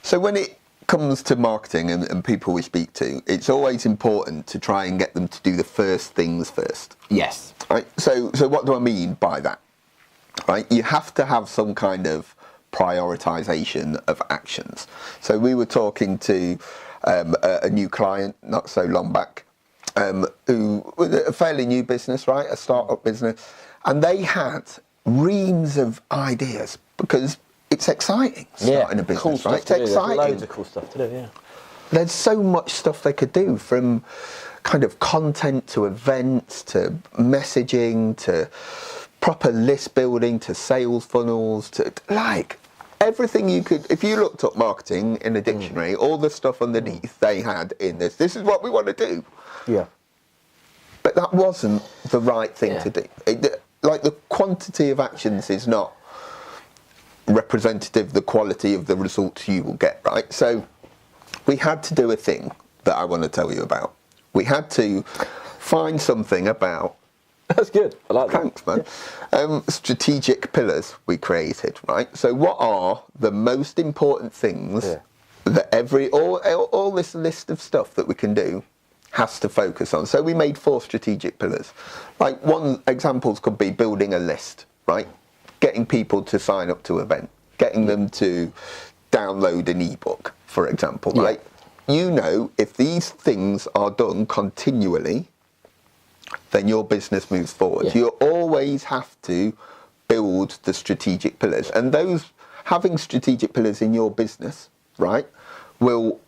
So when it comes to marketing and people we speak to, it's always important to try and get them to do the first things first. Yes. Right. So what do I mean by that? Right. You have to have some kind of prioritization of actions. So we were talking to a new client not so long back, who was a fairly new business, right? A startup business, and they had reams of ideas because it's exciting starting a business, cool right? stuff It's to do. exciting. There's loads of cool stuff to do, yeah. There's so much stuff they could do, from kind of content to events to messaging to proper list building to sales funnels to like everything you could. If you looked up marketing in a dictionary, all the stuff underneath they had in this. This is what we want to do. Yeah. But that wasn't the right thing to do. Like the quantity of actions is not representative of the quality of the results you will get, right? So we had to do a thing that I want to tell you about. We had to find something about... That's good. I like that. Thanks, man. Strategic pillars we created, right? So what are the most important things that all this list of stuff that we can do has to focus on? So we made 4 strategic pillars. Like one examples could be building a list, right? Getting people to sign up to an event, getting them to download an ebook, for example, right? You know, if these things are done continually, then your business moves forward. You always have to build the strategic pillars, and those having strategic pillars in your business, right, will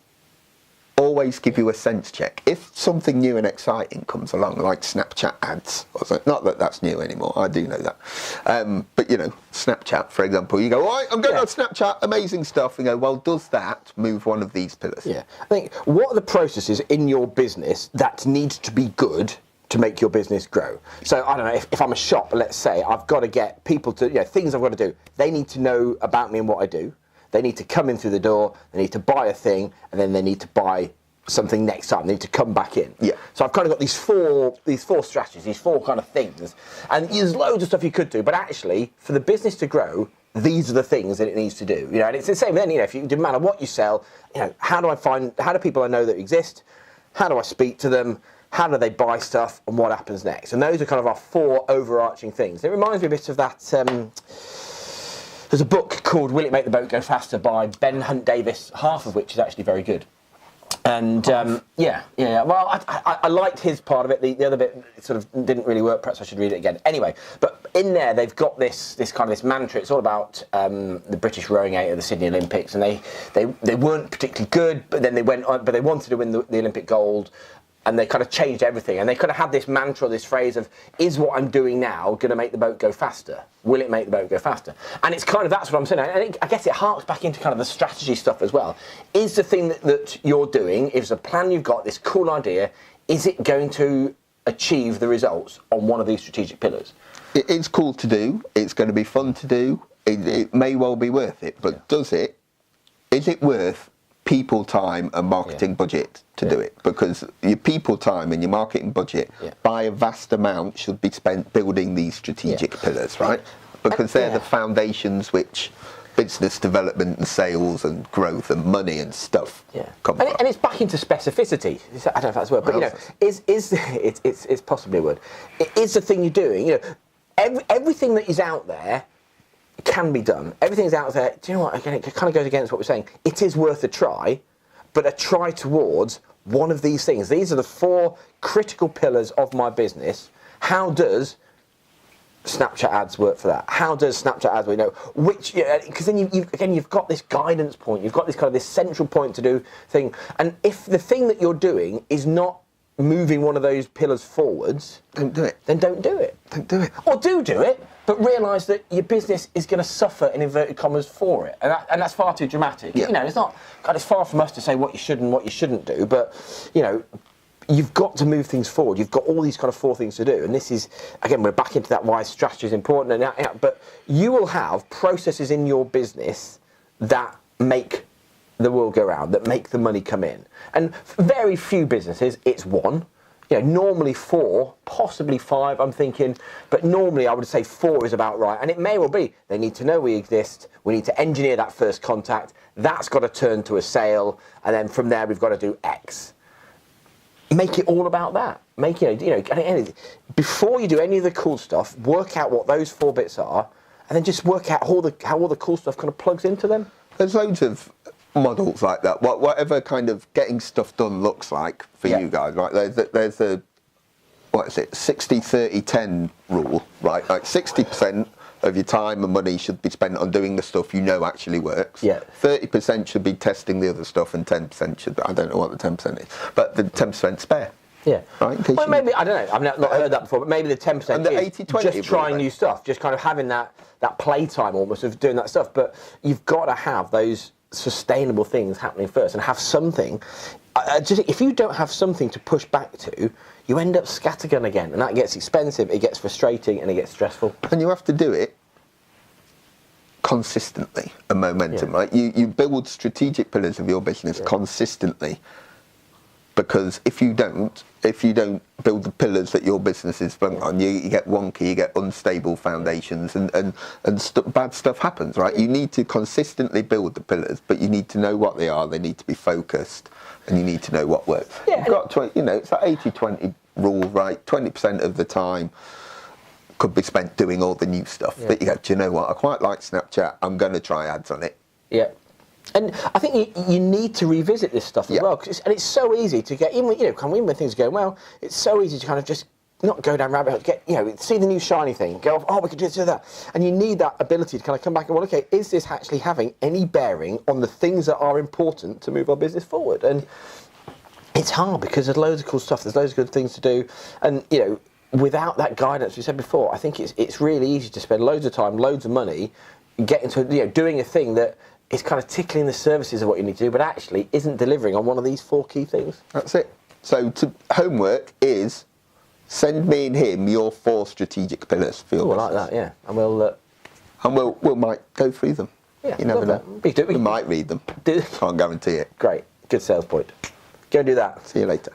always give you a sense check. If something new and exciting comes along, like Snapchat ads, or something, not that that's new anymore, I do know that, but you know, Snapchat, for example, you go, all right, I'm going on Snapchat, amazing stuff, and you go, well, does that move one of these pillars? Yeah, I think, what are the processes in your business that need to be good to make your business grow? So I don't know, if I'm a shop, let's say, I've got to get people to, you know, things I've got to do. They need to know about me and what I do. They need to come in through the door, they need to buy a thing, and then they need to buy something next time. They need to come back in. Yeah. So I've kind of got these four strategies, these 4 kind of things. And there's loads of stuff you could do, but actually, for the business to grow, these are the things that it needs to do. You know, and it's the same then, you know, if you, no matter what you sell, you know, how do people I know that exist? How do I speak to them? How do they buy stuff, and what happens next? And those are kind of our 4 overarching things. It reminds me a bit of that, there's a book called Will It Make the Boat Go Faster by Ben Hunt Davis, half of which is actually very good. And well, I liked his part of it. The other bit sort of didn't really work. Perhaps I should read it again. Anyway, but in there they've got this kind of this mantra. It's all about the British rowing out of the Sydney Olympics, and they weren't particularly good, but then they went on, but they wanted to win the Olympic gold. And they kind of changed everything. And they kind of had this mantra, this phrase of, is what I'm doing now going to make the boat go faster? Will it make the boat go faster? And it's kind of, that's what I'm saying. And I guess it harks back into kind of the strategy stuff as well. Is the thing that you're doing, is the plan you've got, this cool idea, is it going to achieve the results on one of these strategic pillars? It's cool to do. It's going to be fun to do. It may well be worth it. But is it worth people time and marketing budget to do it? Because your people time and your marketing budget by a vast amount should be spent building these strategic pillars, right? Because they're the foundations which business development and sales and growth and money and stuff come from. And it's back into specificity. I don't know if that's a word, but you know, it's possibly a word. It is the thing you're doing. You know, everything that is out there can be done. Everything's out there. Do you know what? Again, it kind of goes against what we're saying. It is worth a try, but a try towards one of these things. These are the 4 critical pillars of my business. How does Snapchat ads work for that? How does Snapchat ads, which, because then you've got this guidance point. You've got this kind of this central point to do thing. And if the thing that you're doing is not moving one of those pillars forwards, don't do it. Then don't do it. Don't do it. Or do it, but realise that your business is going to suffer in inverted commas for it, and that's far too dramatic. You know, it's not. God, it's far from us to say what you should and what you shouldn't do, but you know, you've got to move things forward. You've got all these kind of 4 things to do, and this is, again, we're back into that why strategy is important. But you will have processes in your business that make the world go round, that make the money come in, and very few businesses, it's one. normally 4, possibly 5, I'm thinking, but normally I would say 4 is about right. And it may well be, they need to know we exist, we need to engineer that first contact, that's got to turn to a sale, and then from there we've got to do X. Make it all about that. Make, before you do any of the cool stuff, work out what those 4 bits are, and then just work out how all the cool stuff kind of plugs into them. There's loads of models like that. Whatever kind of getting stuff done looks like for you guys, right? There's a 60-30-10 rule, right? Like 60% of your time and money should be spent on doing the stuff you know actually works. Yeah. 30% should be testing the other stuff, and 10% should, I don't know what the 10% is, but the 10% spare. Yeah. Right? Well, maybe, I don't know, I've not heard that before, but maybe the 10% and the is 80-20 just trying new stuff, just kind of having that playtime almost of doing that stuff. But you've got to have those sustainable things happening first and have something. If you don't have something to push back to, you end up scattergun again, and that gets expensive, it gets frustrating, and it gets stressful. And you have to do it consistently, a momentum, right? You build strategic pillars of your business consistently, because if you don't build the pillars that your business is built on, you get wonky, you get unstable foundations, and bad stuff happens, right? You need to consistently build the pillars, but you need to know what they are, they need to be focused, and you need to know what works. Yeah, You've got to, it's that 80-20 rule, right? 20% of the time could be spent doing all the new stuff. But you go, do you know what? I quite like Snapchat. I'm going to try ads on it. Yeah. And I think you need to revisit this stuff as well, and it's so easy to get, even when things are going well, it's so easy to kind of just not go down rabbit holes, see the new shiny thing, go off, oh, we could do this, do that. And you need that ability to kind of come back and, well, okay, is this actually having any bearing on the things that are important to move our business forward? And it's hard because there's loads of cool stuff, there's loads of good things to do, and, without that guidance, we said before, I think it's really easy to spend loads of time, loads of money, getting to, doing a thing that is kind of tickling the services of what you need to do, but actually isn't delivering on one of these 4 key things. That's it. So homework is send me and him your 4 strategic pillars for your business. I like that, yeah. And we'll might go through them. Yeah, you never know. We might read them. Can't guarantee it. Great. Good sales point. Go and do that. See you later.